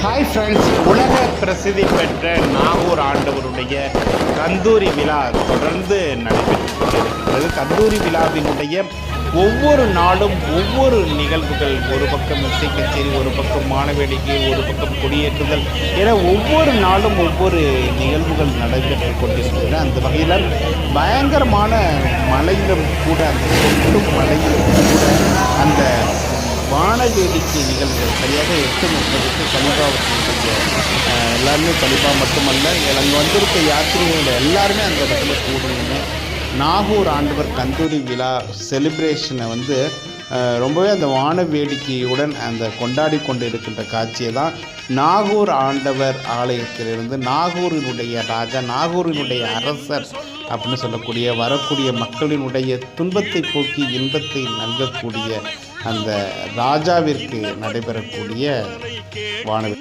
Hi friends, உலக பிரசித்தி பெற்ற நாகூர் ஆண்டவருடைய கந்தூரி விழா தொடர்ந்து நடைபெற்று கொண்டிருக்கிறது. கந்தூரி விழாவினுடைய ஒவ்வொரு நாளும் ஒவ்வொரு நிகழ்வுகள், ஒரு பக்கம் இசை கச்சேரி, ஒரு பக்கம் மானவேடிக்கை, ஒரு பக்கம் கொடியேற்றுதல் என ஒவ்வொரு நாளும் ஒவ்வொரு நிகழ்வுகள் நடைபெற்று கொண்டிருக்கின்றன. அந்த வகையில் பயங்கரமான மழையிலும் கூட, அந்த கொட்டும் மழையிலும் கூட அந்த வானவேடிக்கை நிகழ்வுகள் சரியாக 8:30க்கு கலிபாவுடைய எல்லாருமே கலிபா மட்டுமல்ல, அங்கே வந்திருக்க யாத்திரிகள் எல்லாருமே அந்த இடத்துல கூடுங்க. நாகூர் ஆண்டவர் கந்தூரி விழா செலிப்ரேஷனை ரொம்பவே அந்த வான வேடிக்கையுடன் அந்த கொண்டாடி கொண்டு இருக்கின்ற காட்சியை தான் நாகூர் ஆண்டவர் ஆலயத்திலிருந்து நாகூரினுடைய ராஜா, நாகூரினுடைய அரசர் அப்படின்னு சொல்லக்கூடிய, வரக்கூடிய மக்களினுடைய துன்பத்தை போக்கி இன்பத்தை நல்கக்கூடிய அந்த ராஜாவிற்கு நடைபெறக்கூடிய வானவேடிக்கை.